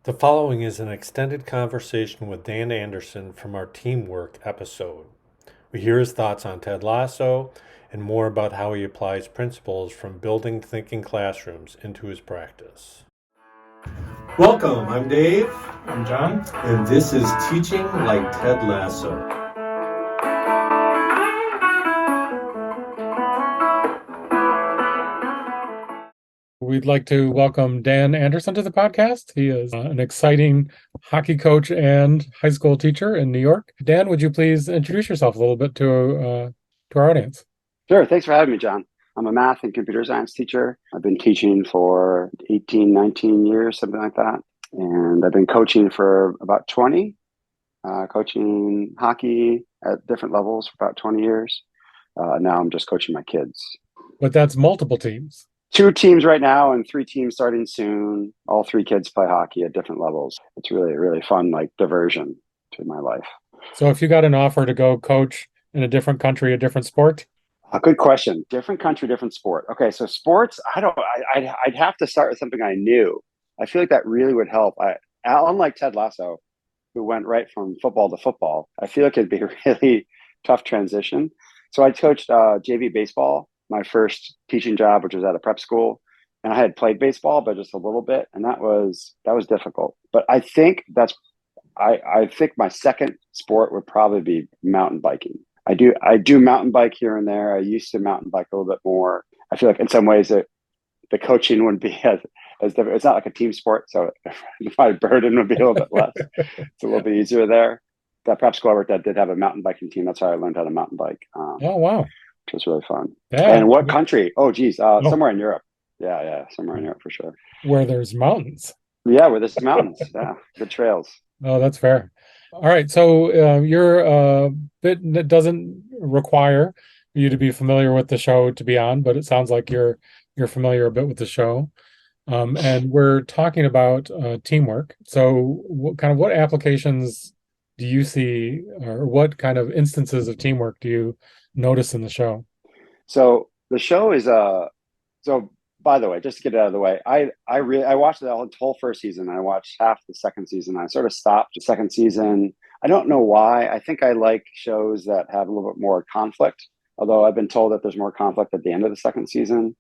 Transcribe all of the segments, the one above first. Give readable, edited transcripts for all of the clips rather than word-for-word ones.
The following is an extended conversation with Dan Anderson from our teamwork episode. We hear his thoughts on Ted Lasso and more about how he applies principles from building thinking classrooms into his practice. Welcome, I'm Dave, I'm John. and this is Teaching Like Ted Lasso. We'd like to welcome Dan Anderson to the podcast. He is an exciting hockey coach and high school teacher in New York. Dan, would you please introduce yourself a little bit to our audience? Sure. Thanks for having me, John. I'm a math and computer science teacher. I've been teaching for 18, 19 years, something like that. And I've been coaching for about 20, coaching hockey at different levels for about 20 years. Now I'm just coaching my kids. But that's multiple teams. 2 teams right now and 3 teams starting soon. All 3 kids play hockey at different levels. It's really, really fun, like diversion to my life. So if you got an offer to go coach in a different country, a different sport? A good question. Different country, different sport. Okay, so sports. I'd have to start with something I knew. I feel like that really would help. Unlike Ted Lasso, who went right from football to football, I feel like it'd be a really tough transition. So I coached JV baseball, my first teaching job, which was at a prep school, and I had played baseball, but just a little bit, and that was difficult. But I think my second sport would probably be mountain biking. I do mountain bike here and there. I used to mountain bike a little bit more. I feel like in some ways that the coaching wouldn't be as different. It's not like a team sport, so my burden would be a little bit less. It's a little bit easier there. That prep school I worked at did have a mountain biking team. That's how I learned how to mountain bike, Oh, wow. which was really fun. Yeah. And what country? Oh, geez, Oh, somewhere in Europe. Yeah, somewhere in Europe for sure. where there's mountains. Yeah, where there's mountains. Yeah, good trails. Oh, that's fair. All right. So you're a bit that doesn't require you to be familiar with the show to be on, but it sounds like you're familiar a bit with the show. And we're talking about teamwork. So what applications do you see, or what kind of instances of teamwork do you notice in the show? So the show is so by the way, just to get it out of the way, I watched the whole first season. I watched half the second season. I sort of stopped the second season. I don't know why. I think I like shows that have a little bit more conflict, although I've been told that there's more conflict at the end of the second season.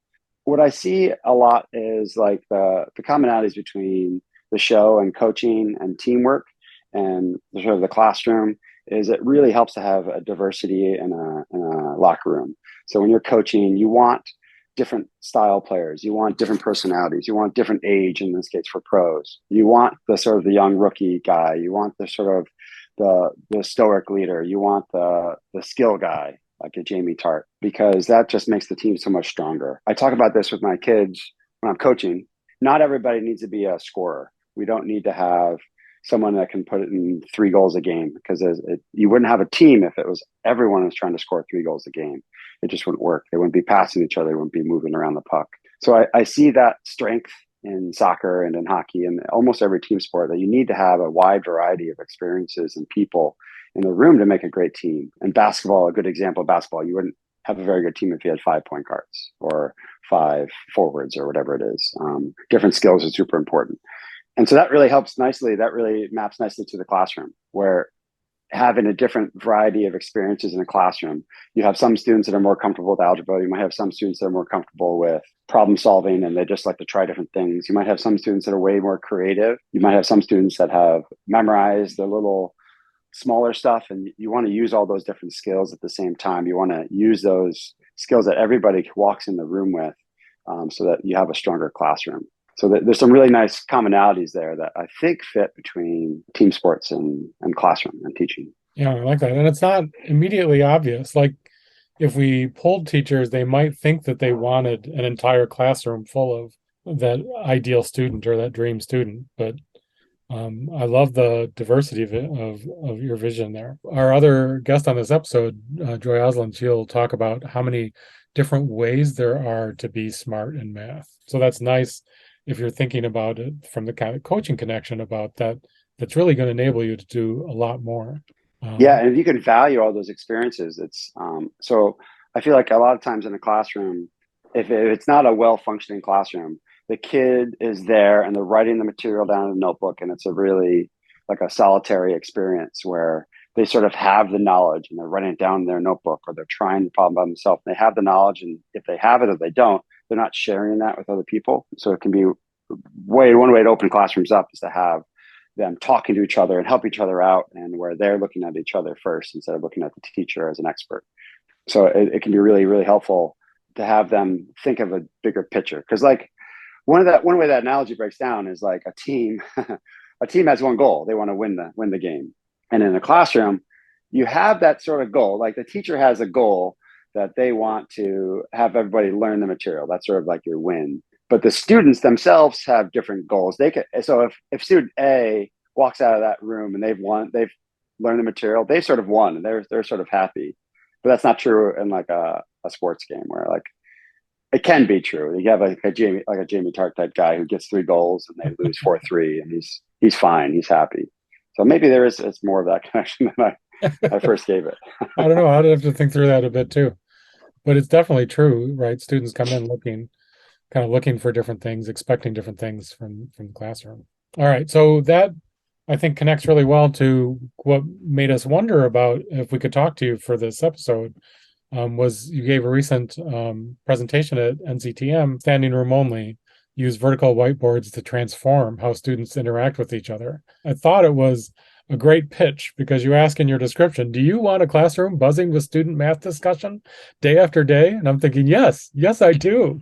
What I see a lot is like the commonalities between the show and coaching and teamwork and sort of the classroom is it really helps to have a diversity in a locker room. So when you're coaching, you want different style players. You want different personalities. You want different age, in this case for pros. You want the sort of the young rookie guy. You want the sort of the stoic leader. You want the skill guy, like a Jamie Tart, because that just makes the team so much stronger. I talk about this with my kids when I'm coaching. Not everybody needs to be a scorer. We don't need to have someone that can put it in 3 goals a game, because you wouldn't have a team if it was everyone was trying to score 3 goals a game. It just wouldn't work. They wouldn't be passing each other. They wouldn't be moving around the puck. So I see that strength in soccer and in hockey and almost every team sport, that you need to have a wide variety of experiences and people in the room to make a great team. And basketball, a good example of basketball, you wouldn't have a very good team if you had 5 point guards or 5 forwards or whatever it is. Different skills are super important. And so that really helps nicely. That really maps nicely to the classroom, where having a different variety of experiences in a classroom, you have some students that are more comfortable with algebra. You might have some students that are more comfortable with problem solving and they just like to try different things. You might have some students that are way more creative. You might have some students that have memorized the little smaller stuff, and you want to use all those different skills at the same time. You want to use those skills that everybody walks in the room with, so that you have a stronger classroom. So there's some really nice commonalities there that I think fit between team sports and classroom and teaching. Yeah, I like that. And it's not immediately obvious. Like if we polled teachers, they might think that they wanted an entire classroom full of that ideal student or that dream student. But I love the diversity of your vision there. Our other guest on this episode, Joy Oslin, she'll talk about how many different ways there are to be smart in math. So that's nice if you're thinking about it from the kind of coaching connection about that. That's really going to enable you to do a lot more. Yeah, Um, and if you can value all those experiences, it's so I feel like a lot of times in a classroom, if it's not a well functioning classroom, the kid is there and they're writing the material down in a notebook, and it's a really like a solitary experience where they sort of have the knowledge and they're writing it down in their notebook, or they're trying the problem by themselves. They have the knowledge, and if they have it or they don't, they're not sharing that with other people. So it can be one way to open classrooms up is to have them talking to each other and help each other out, and where they're looking at each other first instead of looking at the teacher as an expert. So it can be really, really helpful to have them think of a bigger picture. Because like one way that analogy breaks down is like a team. A team has one goal. They want to win the game. And in a classroom, you have that sort of goal. Like the teacher has a goal that they want to have everybody learn the material. That's sort of like your win. But the students themselves have different goals. So if student A walks out of that room and they've learned the material, they sort of won and they're sort of happy. But that's not true in like a sports game where like it can be true. You have a Jamie Tart type guy who gets 3 goals and they lose 4-3, and he's fine, he's happy. So maybe it's more of that connection than I first gave it. I don't know. I'd have to think through that a bit too. But it's definitely true, right? Students come in looking for different things, expecting different things from the classroom. All right. So that I think connects really well to what made us wonder about if we could talk to you for this episode. Was you gave a recent presentation at NCTM, standing room only, use vertical whiteboards to transform how students interact with each other. I thought it was a great pitch because you ask in your description, do you want a classroom buzzing with student math discussion day after day? And I'm thinking, yes, I do.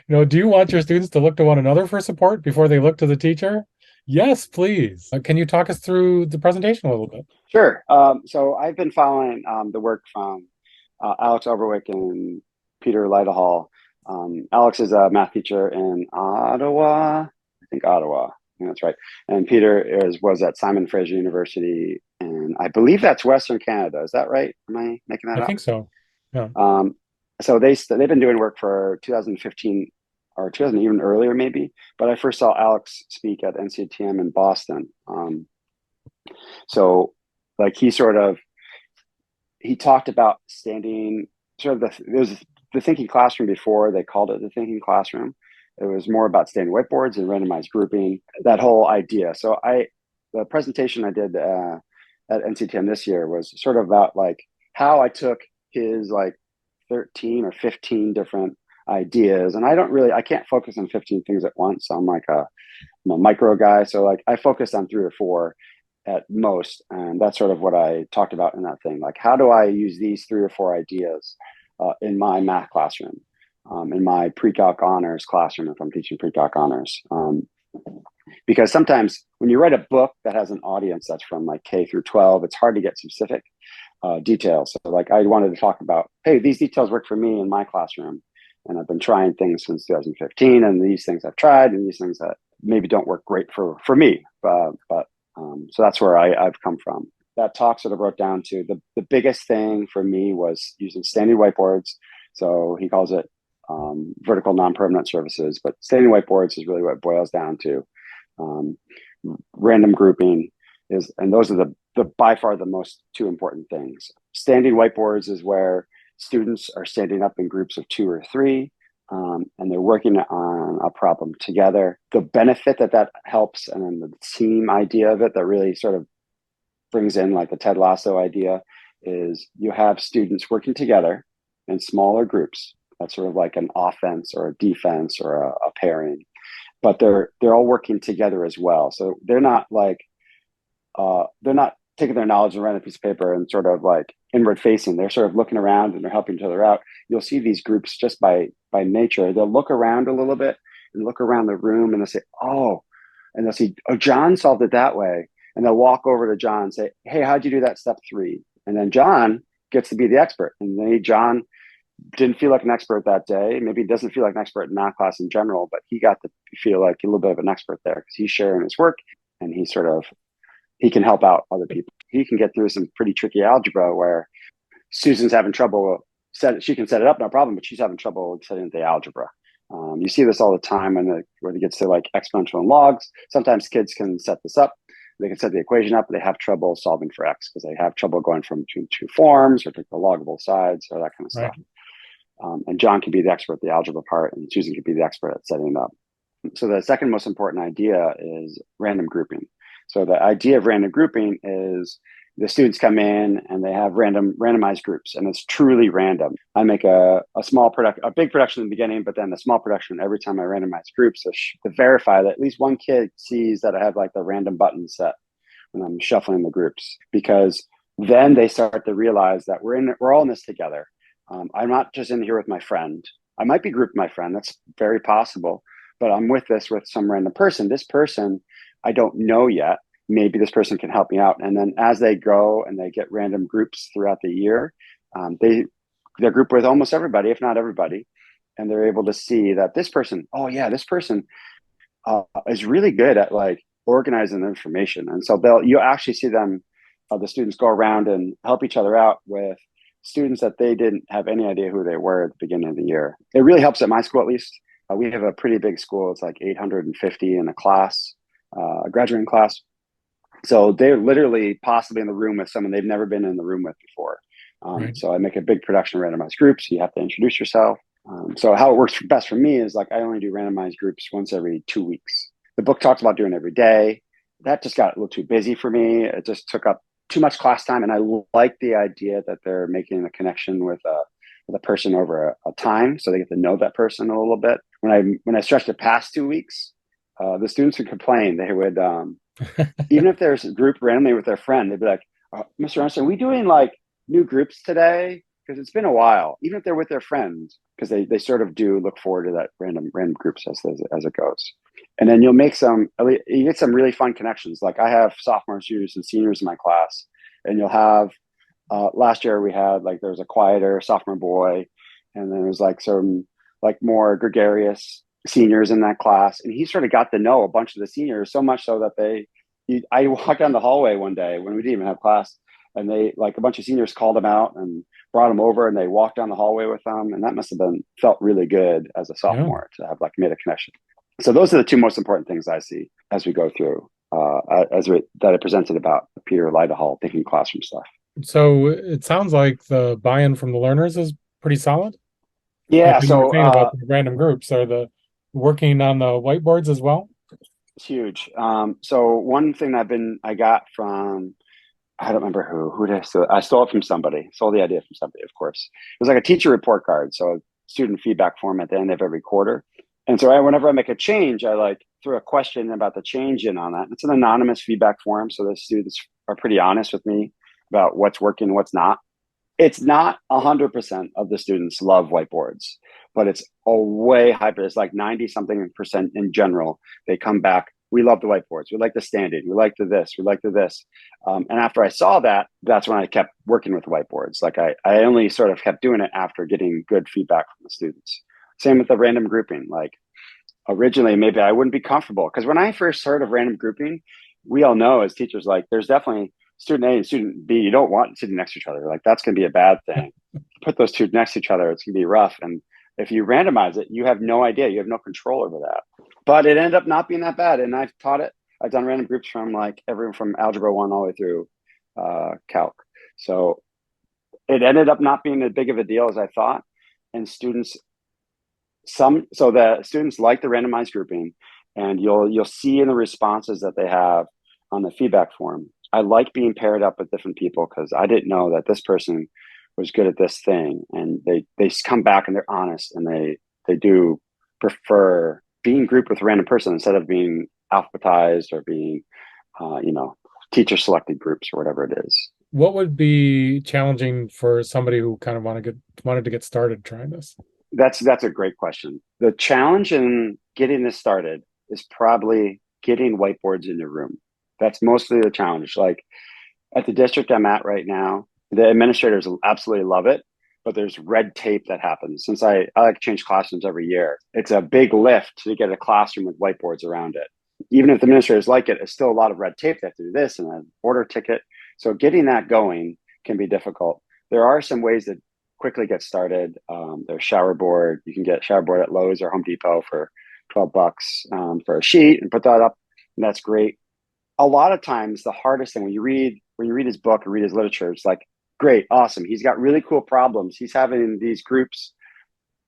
Do you want your students to look to one another for support before they look to the teacher? Yes, please. Can you talk us through the presentation a little bit? Sure. So I've been following the work from Alex Overwick and Peter Lytlehall. Alex is a math teacher in Ottawa. I think that's right. And Peter was at Simon Fraser University, and I believe that's Western Canada. Is that right? Am I making that up? I think so. Yeah. So they've been doing work for 2015 or 2000, even earlier maybe. But I first saw Alex speak at NCTM in Boston. So like he talked about standing sort of there was the thinking classroom before they called it the thinking classroom. It was more about standing whiteboards and randomized grouping, that whole idea. So the presentation I did at NCTM this year was sort of about like how I took his like 13 or 15 different ideas. And I can't focus on 15 things at once. So I'm a micro guy. So like I focused on 3 or 4 at most. And that's sort of what I talked about in that thing. Like, how do I use these 3 or 4 ideas in my math classroom, in my pre-calc honors classroom, if I'm teaching pre-calc honors? Because sometimes when you write a book that has an audience that's from like K through 12, it's hard to get specific details. So like I wanted to talk about, hey, these details work for me in my classroom. And I've been trying things since 2015, and these things I've tried, and these things that maybe don't work great for me. So that's where I've come from. That talk sort of broke down to the biggest thing for me was using standing whiteboards. So he calls it vertical non-permanent services, but standing whiteboards is really what it boils down to. Random grouping and those are the by far the most 2 important things. Standing whiteboards is where students are standing up in groups of 2 or 3, and they're working on a problem together. The benefit that helps, and then the team idea of it that really sort of brings in like the Ted Lasso idea, is you have students working together in smaller groups. That's sort of like an offense or a defense or a pairing, but they're all working together as well. So they're not taking their knowledge and writing a piece of paper and sort of like inward facing. They're sort of looking around and they're helping each other out. You'll see these groups just by nature. They'll look around a little bit and look around the room and they'll say, oh, and they'll see, oh, John solved it that way. And they'll walk over to John and say, hey, how'd you do that step 3? And then John gets to be the expert. And maybe John didn't feel like an expert that day. Maybe he doesn't feel like an expert in math class in general, but he got to feel like a little bit of an expert there because he's sharing his work and he can help out other people. He can get through some pretty tricky algebra where Susan's having trouble. She can set it up, no problem, but she's having trouble setting the algebra. You see this all the time when it gets to like exponential and logs. Sometimes kids can set this up. They can set the equation up, but they have trouble solving for x because they have trouble going from between 2 forms or take the log of both sides or that kind of stuff. And John can be the expert at the algebra part, and Susan can be the expert at setting it up. So the second most important idea is random grouping. So the idea of random grouping is the students come in and they have randomized groups, and it's truly random. I make a big production in the beginning, but then a small production every time I randomize groups to verify that at least one kid sees that I have like the random button set when I'm shuffling the groups, because then they start to realize that we're all in this together. I'm not just in here with my friend. I might be grouped with my friend. That's very possible, but I'm with some random person. This person I don't know yet. Maybe this person can help me out. And then as they go and they get random groups throughout the year, they're grouped with almost everybody, if not everybody, and they're able to see that this person, oh yeah, this person is really good at like organizing the information. And so you'll actually see them, the students go around and help each other out with students that they didn't have any idea who they were at the beginning of the year. It really helps at my school, at least. We have a pretty big school. It's like 850 in a class, a graduating class. So they're literally possibly in the room with someone they've never been in the room with before. Right. So I make a big production of randomized groups. You have to introduce yourself. So how it works best for me is like I only do randomized groups once every 2 weeks. The book talks about doing it every day. That just got a little too busy for me. It just took up too much class time, and I like the idea that they're making a connection with a person over a time, so they get to know that person a little bit. When I stretched it past 2 weeks, the students would complain. They would even if there's a group randomly with their friend, they'd be like, "Mr. Anderson, are we doing like new groups today? Because it's been a while." Even if they're with their friends, because they sort of do look forward to that random groups as it goes. And then you get some really fun connections. Like I have sophomores, juniors, and seniors in my class, and you'll have last year we had like there was a quieter sophomore boy, and then there was like some like more gregarious seniors in that class, and he sort of got to know a bunch of the seniors so much so that I walked down the hallway one day when we didn't even have class, and they like a bunch of seniors called him out and brought him over, and they walked down the hallway with them, and that must have felt really good as a Yeah. sophomore to have like made a connection. So those are the two most important things I see as we go through that I presented about Peter Lidahall thinking classroom stuff. So it sounds like the buy-in from the learners is pretty solid. Like Yeah, you were so saying about the random groups, are the working on the whiteboards as well? it's huge. So one thing I got from I don't remember who did I stole it from somebody. Stole the idea from somebody, of course. It was like a teacher report card, so a student feedback form at the end of every quarter. And so whenever I make a change, I like throw a question about the change in on that. It's an anonymous feedback form, so the students are pretty honest with me about what's working, what's not. It's not 100% of the students love whiteboards, but it's a way higher. It's like 90 something percent in general. They come back. We love the whiteboards. We like the standing. We like the this. We like the this. And after I saw that, that's when I kept working with the whiteboards. Like I only sort of kept doing it after getting good feedback from the students. Same with the random grouping. Like originally, maybe I wouldn't be comfortable because when I first heard of random grouping, we all know as teachers, like there's definitely student A and student B. You don't want sitting next to each other. Like that's going to be a bad thing. Put those two next to each other, it's going to be rough. And if you randomize it, you have no idea. You have no control over that. But it ended up not being that bad. And I've taught it. I've done random groups from like everyone from Algebra 1 all the way through Calc. So it ended up not being as big of a deal as I thought. And the students like the randomized grouping, and you'll see in the responses that they have on the feedback form. I like being paired up with different people because I didn't know that this person was good at this thing, and they come back and they're honest, and they do prefer being grouped with a random person instead of being alphabetized or being teacher selected groups or whatever it is. What would be challenging for somebody who kind of wanted to get started trying this? That's a great question. The challenge in getting this started is probably getting whiteboards in your room. That's mostly the challenge. Like at the district I'm at right now, the administrators absolutely love it, but there's red tape that happens. Since I like to change classrooms every year, it's a big lift to get a classroom with whiteboards around it. Even if the administrators like it, it's still a lot of red tape. They have to do this and an order ticket. So getting that going can be difficult. There are some ways that quickly get started. There's shower board. You can get shower board at Lowe's or Home Depot for $12 for a sheet and put that up. And that's great. A lot of times the hardest thing when you read his book and read his literature, it's like, great, awesome. He's got really cool problems. He's having these groups.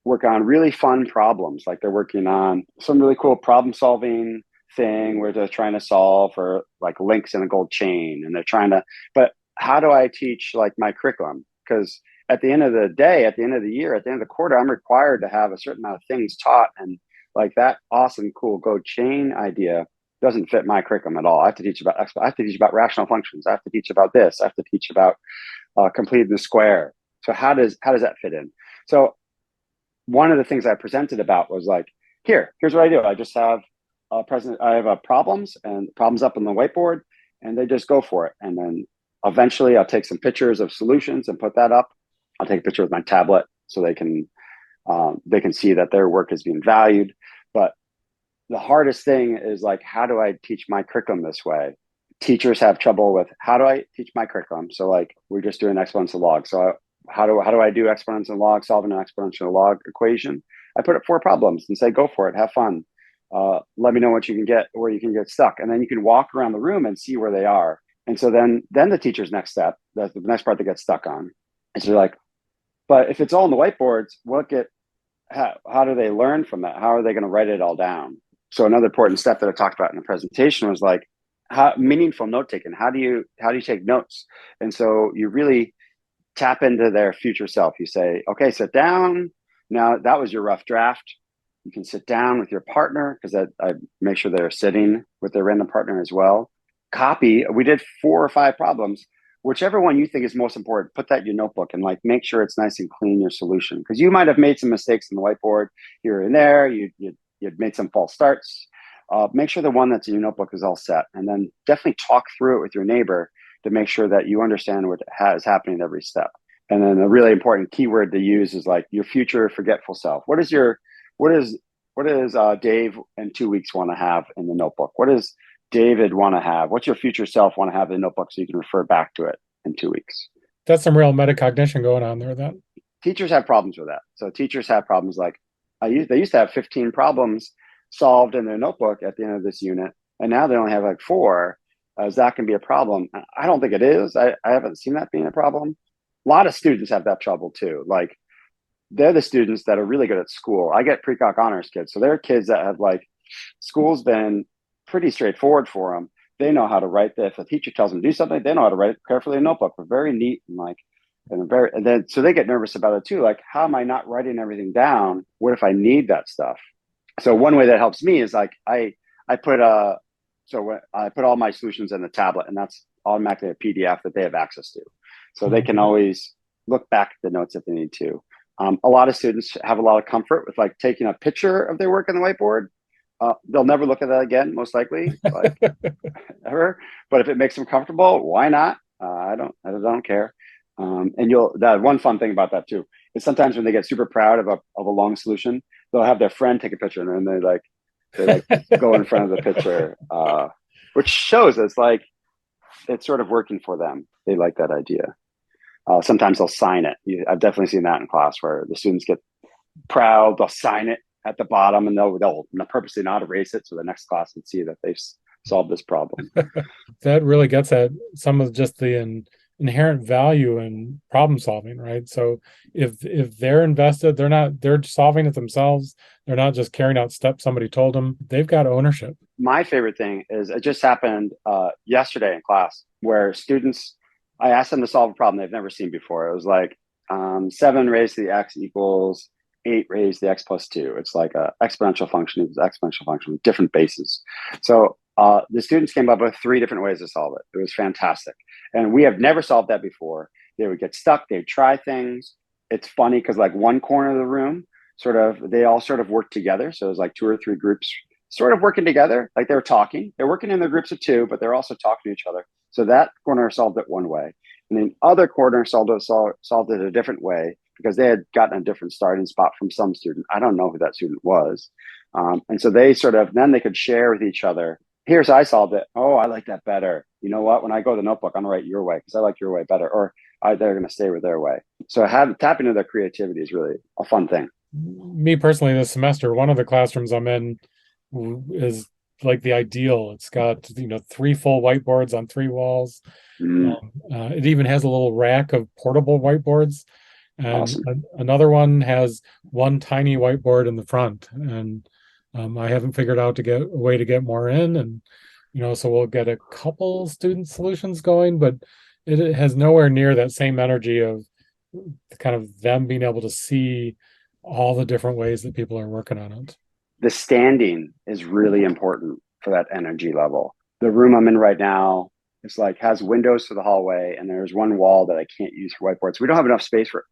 work on really fun problems. Like they're working on some really cool problem solving thing where they're trying to solve for like links in a gold chain, and they're trying to, but how do I teach like my curriculum? Because at the end of the day, at the end of the year, at the end of the quarter, I'm required to have a certain amount of things taught. And like that awesome, cool gold chain idea doesn't fit my curriculum at all. I have to teach about rational functions. I have to teach about this. I have to teach about completing the square. So how does that fit in? So one of the things I presented about was like, here's what I do. I just have I have problems, and problems up on the whiteboard, and they just go for it. And then eventually I'll take some pictures of solutions and put that up. I'll take a picture with my tablet so they can see that their work is being valued. But the hardest thing is like, how do I teach my curriculum this way? Teachers have trouble with, how do I teach my curriculum? So like we're just doing exponential log. So how do I do exponential log, solving an exponential log equation? I put up 4 problems and say, go for it, have fun. Let me know what you can get, where you can get stuck. And then you can walk around the room and see where they are. And so then the teacher's next step, that's the next part they get stuck on. And so you're like, but if it's all on the whiteboards, how do they learn from that? How are they going to write it all down? So another important step that I talked about in the presentation was like, meaningful note taking. How do you take notes? And so you really tap into their future self. You say, okay, sit down. Now that was your rough draft. You can sit down with your partner, because I make sure they're sitting with their random partner as well. Copy. We did 4 or 5 problems. Whichever one you think is most important, put that in your notebook and like make sure it's nice and clean, your solution. Because you might have made some mistakes in the whiteboard here and there. You'd made some false starts. Make sure the one that's in your notebook is all set. And then definitely talk through it with your neighbor to make sure that you understand what is happening at every step. And then a really important keyword to use is like your future forgetful self. What does Dave in 2 weeks want to have in the notebook? What does David want to have? What's your future self want to have in the notebook so you can refer back to it in 2 weeks? That's some real metacognition going on there then. Teachers have problems with that. So teachers have problems like they used to have 15 problems solved in their notebook at the end of this unit, and now they only have like 4. As that can be a problem. I don't think it is. I haven't seen that being a problem. A lot of students have that trouble too. Like they're the students that are really good at school. I get pre-calc honors kids. So they're kids that have like, school's been pretty straightforward for them. They know how to write that. If a teacher tells them to do something, they know how to write it carefully in a notebook. They're very neat and then so they get nervous about it too. Like, how am I not writing everything down? What if I need that stuff? So one way that helps me is like I put all my solutions in the tablet, and that's automatically a PDF that they have access to. So they can always look back at the notes if they need to. A lot of students have a lot of comfort with like taking a picture of their work on the whiteboard. They'll never look at that again, most likely, like ever. But if it makes them comfortable, why not? I don't care. And that one fun thing about that too is sometimes when they get super proud of a long solution, they'll have their friend take a picture, and then they go in front of the picture, which shows it's like it's sort of working for them. They like that idea. Sometimes they'll sign it. I've definitely seen that in class where the students get proud. They'll sign it at the bottom, and they'll purposely not erase it so the next class can see that they've solved this problem. That really gets at some of just the inherent value in problem solving, right? So if they're invested, they're solving it themselves. They're not just carrying out steps somebody told them. They've got ownership. My favorite thing is it just happened yesterday in class where I asked them to solve a problem they've never seen before. It was like 7 raised to the x equals 8 raised to the x plus 2. It's like an exponential function. It was an exponential function with different bases. So the students came up with 3 different ways to solve it. It was fantastic. And we have never solved that before. They would get stuck. They'd try things. It's funny because like one corner of the room, they all sort of work together. So it was like 2 or 3 groups sort of working together. Like they were talking. They're working in their groups of 2, but they're also talking to each other. So that corner solved it one way. And the other corner solved it a different way because they had gotten a different starting spot from some student. I don't know who that student was. And so they then they could share with each other. Here's how I solved it. Oh, I like that better. You know what? When I go to the notebook, I'm going to write your way because I like your way better. Or they're going to stay with their way. So tapping into their creativity is really a fun thing. Me personally, this semester, one of the classrooms I'm in is like the ideal. It's got 3 full whiteboards on 3 walls. It even has a little rack of portable whiteboards. And Awesome. another one has one tiny whiteboard in the front. And I haven't figured out to get a way to get more in. And, so we'll get a couple student solutions going, but it has nowhere near that same energy of kind of them being able to see all the different ways that people are working on it. The standing is really important for that energy level. The room I'm in right now is like has windows to the hallway, and there's one wall that I can't use for whiteboards. We don't have enough space for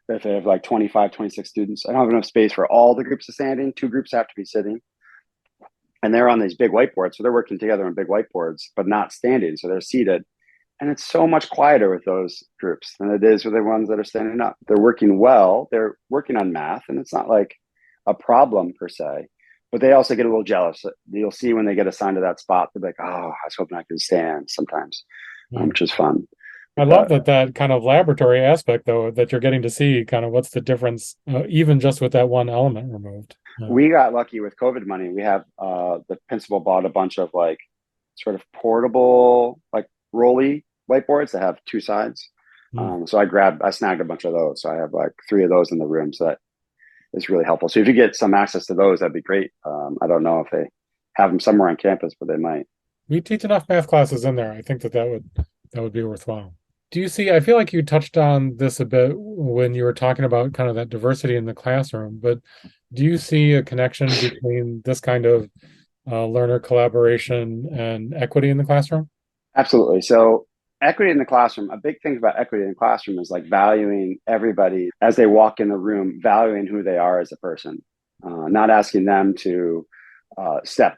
if they have like 25, 26 students. I don't have enough space for all the groups of standing. Two groups have to be sitting. And they're on these big whiteboards. So they're working together on big whiteboards, but not standing. So they're seated. And it's so much quieter with those groups than it is with the ones that are standing up. They're working well. They're working on math, and it's not like a problem per se. But they also get a little jealous. You'll see when they get assigned to that spot, they're like, "Oh, I was hoping I could stand." Sometimes, which is fun. I love that kind of laboratory aspect, though, that you're getting to see kind of what's the difference, even just with that one element removed. We got lucky with COVID money. We have the principal bought a bunch of like sort of portable, like rolly whiteboards that have two sides. So I snagged a bunch of those. So I have like 3 of those in the room. So that is really helpful. So if you get some access to those, that'd be great. I don't know if they have them somewhere on campus, but they might. We teach enough math classes in there. I think that would be worthwhile. Do you see, I feel like you touched on this a bit when you were talking about kind of that diversity in the classroom, but do you see a connection between this kind of learner collaboration and equity in the classroom? Absolutely. So equity in the classroom, a big thing about equity in the classroom is like valuing everybody as they walk in the room, valuing who they are as a person, not asking them to step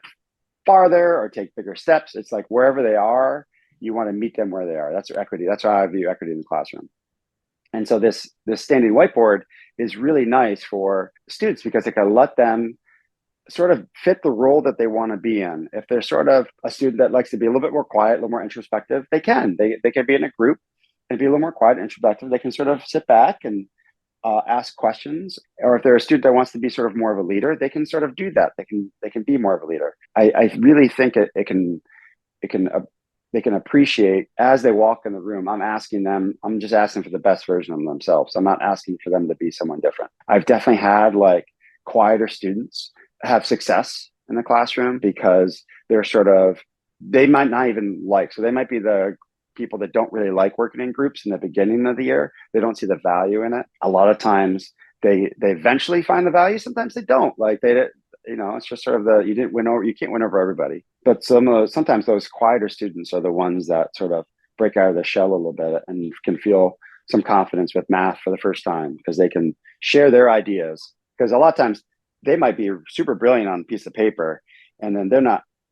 farther or take bigger steps. It's like wherever they are, you want to meet them where they are. That's equity. That's how I view equity in the classroom. And so this standing whiteboard is really nice for students because it can let them sort of fit the role that they want to be in. If they're sort of a student that likes to be a little bit more quiet, a little more introspective, they can. They can be in a group and be a little more quiet, introspective. They can sort of sit back and ask questions. Or if they're a student that wants to be sort of more of a leader, they can sort of do that. They can be more of a leader. I really think it can they can appreciate as they walk in the room. I'm just asking for the best version of themselves. I'm not asking for them to be someone different. I've definitely had like quieter students have success in the classroom because they might not even like, so they might be the people that don't really like working in groups in the beginning of the year. They don't see the value in it. A lot of times they eventually find the value. Sometimes they don't. Like it's just sort of you can't win over everybody. But sometimes those quieter students are the ones that sort of break out of the shell a little bit and can feel some confidence with math for the first time because they can share their ideas. Because a lot of times they might be super brilliant on a piece of paper, and then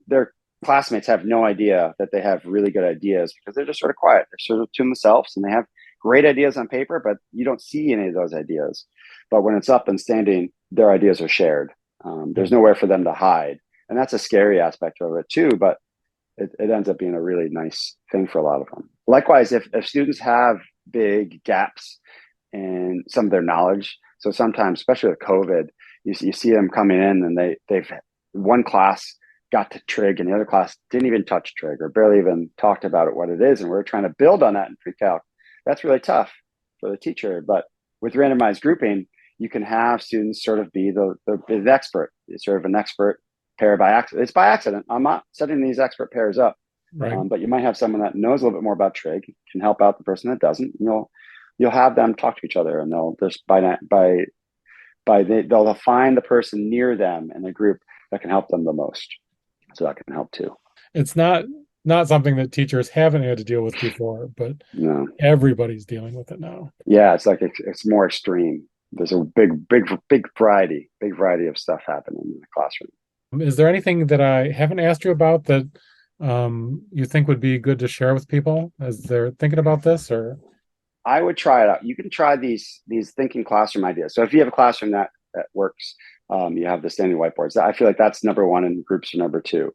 their classmates have no idea that they have really good ideas because they're just sort of quiet. They're sort of to themselves and they have great ideas on paper, but you don't see any of those ideas. But when it's up and standing, their ideas are shared. There's nowhere for them to hide. And that's a scary aspect of it too, but it ends up being a really nice thing for a lot of them. Likewise, if students have big gaps in some of their knowledge, so sometimes, especially with COVID, you see them coming in and they've one class got to trig and the other class didn't even touch trig or barely even talked about it, what it is. And we're trying to build on that in pre-calc. That's really tough for the teacher. But with randomized grouping, you can have students sort of be the expert. It's sort of an expert pair by accident. It's by accident. I'm not setting these expert pairs up. Right. But you might have someone that knows a little bit more about trig, can help out the person that doesn't. You'll have them talk to each other, and they'll just they'll find the person near them in the group that can help them the most. So that can help too. It's not something that teachers haven't had to deal with before, but No. Everybody's dealing with it now. Yeah, it's like it's more extreme. There's a big variety of stuff happening in the classroom. Is there anything that I haven't asked you about that you think would be good to share with people as they're thinking about this? Or I would try it out. You can try these thinking classroom ideas. So if you have a classroom that works, you have the standing whiteboards. I feel like that's number one, and groups are number two.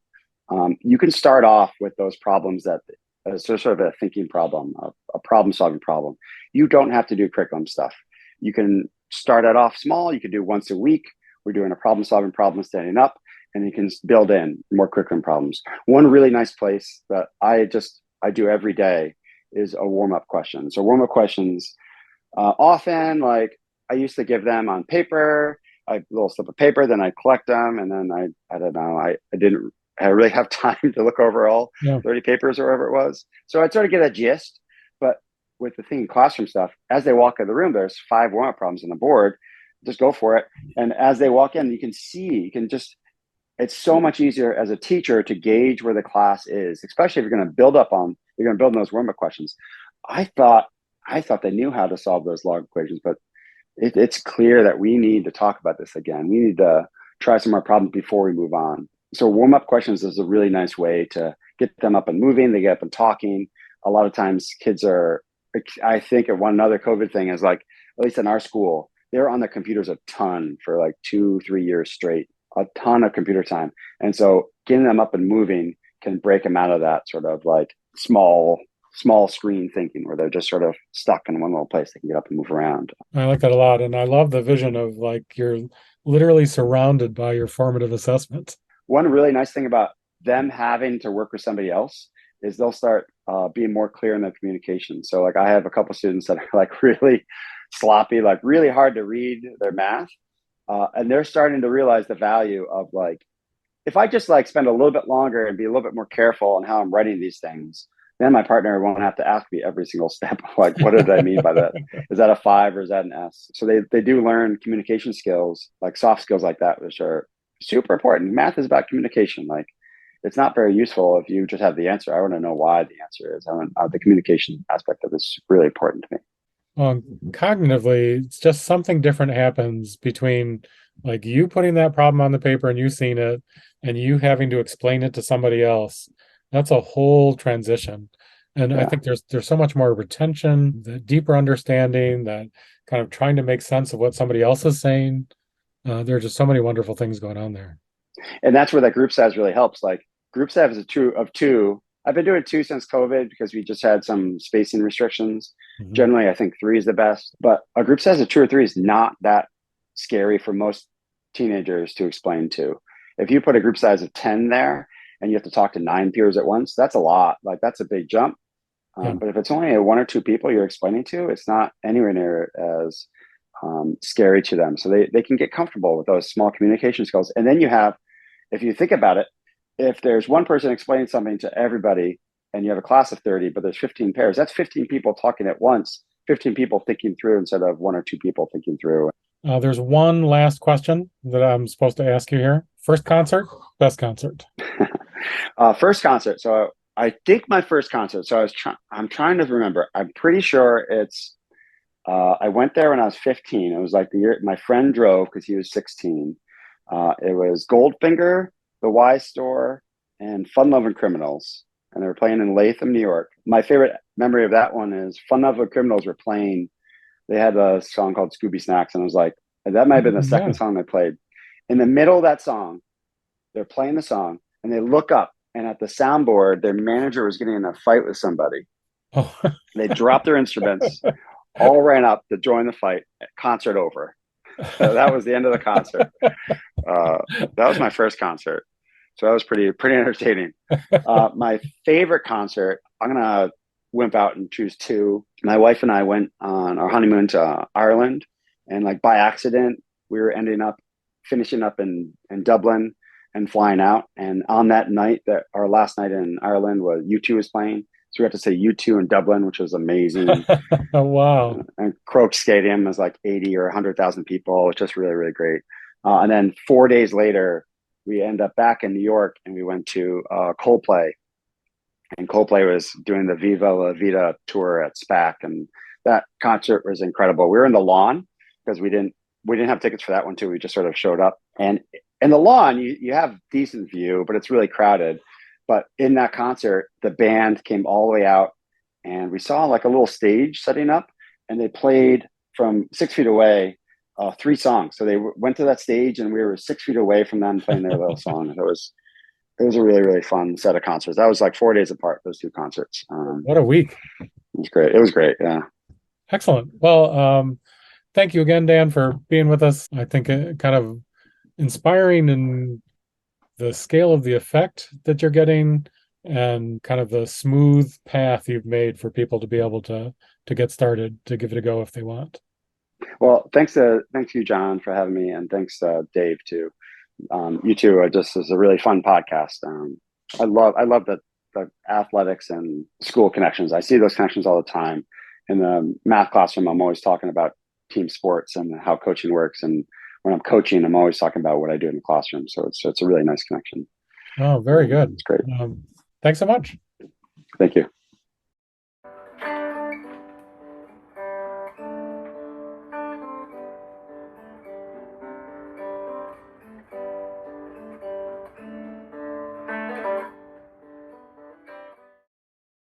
You can start off with those problems that sort of a thinking problem, a problem solving problem. You don't have to do curriculum stuff. You can start it off small. You can do once a week. We're doing a problem solving problem standing up, and you can build in more curriculum problems. One really nice place that I do every day is a warm-up question. So warm-up questions Often, like I used to give them on paper, a little slip of paper, then I collect them, and then I don't know, I didn't I really have time to look over all Yeah. 30 papers or whatever it was. So I'd sort of get a gist. But with the thing classroom stuff, as they walk in the room, there's 5 warm-up problems on the board. Just go for it. And as they walk in, you can just it's so much easier as a teacher to gauge where the class is, especially if you're going to build on those warm-up questions. I thought I thought they knew how to solve those log equations, but it's clear that we need to talk about this again. We need to try some more problems before we move on. So warm-up questions is a really nice way to get them up and moving. They get up and talking. A lot of times kids are, I think of one other COVID thing is like, at least in our school, they're on the computers a ton for like 2-3 years straight, a ton of computer time. And so getting them up and moving can break them out of that sort of like small screen thinking where they're just sort of stuck in one little place. They can get up and move around. I like that a lot. And I love the vision of like you're literally surrounded by your formative assessments. One really nice thing about them having to work with somebody else is they'll start being more clear in their communication. So like I have a couple students that are like really sloppy, like really hard to read their math. And they're starting to realize the value of like, if I just like spend a little bit longer and be a little bit more careful on how I'm writing these things, then my partner won't have to ask me every single step. Like, what did I mean by that? Is that a 5 or is that an S? So they do learn communication skills, like soft skills like that, which are super important. Math is about communication. Like, it's not very useful if you just have the answer. I want to know why the answer is. The communication aspect of this is really important to me. Well, cognitively, it's just something different happens between like you putting that problem on the paper and you seeing it and you having to explain it to somebody else. That's a whole transition. And I Yeah. think there's so much more retention, the deeper understanding, that kind of trying to make sense of what somebody else is saying. There are just so many wonderful things going on there. And that's where that group size really helps. Like group size is a two of two. I've been doing 2 since COVID because we just had some spacing restrictions. Mhm. Generally, I think 3 is the best, but a group size of 2 or 3 is not that scary for most teenagers to explain to. If you put a group size of 10 there and you have to talk to 9 peers at once, that's a lot. Like that's a big jump. Yeah. But if it's only 1 or 2 people you're explaining to, it's not anywhere near as scary to them. So they can get comfortable with those small communication skills. And then you have, if you think about it, if there's one person explaining something to everybody and you have a class of 30, but there's 15 pairs, that's 15 people talking at once, 15 people thinking through instead of 1 or 2 people thinking through. There's one last question that I'm supposed to ask you here. First concert, best concert. First concert. So I think my first concert. So I'm trying to remember. I'm pretty sure it's. I went there when I was 15. It was like the year my friend drove because he was 16. It was Goldfinger, The Wise Store, and Fun Loving Criminals, and they were playing in Latham, New York. My favorite memory of that one is Fun Loving Criminals were playing. They had a song called Scooby Snacks, and I was like, that might have been the second Yeah. song they played. In the middle of that song, they're playing the song, and they look up, and at the soundboard, their manager was getting in a fight with somebody. Oh. They dropped their instruments, all ran up to join the fight. Concert over. So that was the end of the concert. That was my first concert, so that was pretty entertaining. My favorite concert, I'm gonna wimp out and choose 2. My wife and I went on our honeymoon to Ireland, and like by accident, we were ending up finishing up in Dublin and flying out. And on that night, that our last night in Ireland was U2 was playing. So we had to say U2 in Dublin, which was amazing. Wow. And Croke Stadium was like 80 or 100,000 people. It's just really, really great. And then 4 days later, we end up back in New York and we went to Coldplay. And Coldplay was doing the Viva La Vida tour at SPAC. And that concert was incredible. We were in the lawn because we didn't have tickets for that one too. We just sort of showed up. And in the lawn, you have decent view, but it's really crowded. But in that concert, the band came all the way out and we saw like a little stage setting up and they played from 6 feet away 3 songs. So they went to that stage and we were 6 feet away from them playing their little song. It was a really, really fun set of concerts. That was like 4 days apart, those 2 concerts. What a week. It was great. It was great. Yeah. Excellent. Well, thank you again, Dan, for being with us. I think it kind of inspiring in the scale of the effect that you're getting and kind of the smooth path you've made for people to be able to get started, to give it a go if they want. Well, thanks to you, John, for having me, and thanks Dave too. You two are just is a really fun podcast. I love the athletics and school connections. I see those connections all the time. In the math classroom, I'm always talking about team sports and how coaching works. And when I'm coaching, I'm always talking about what I do in the classroom. So it's a really nice connection. Oh, very good. It's great. Thanks so much. Thank you.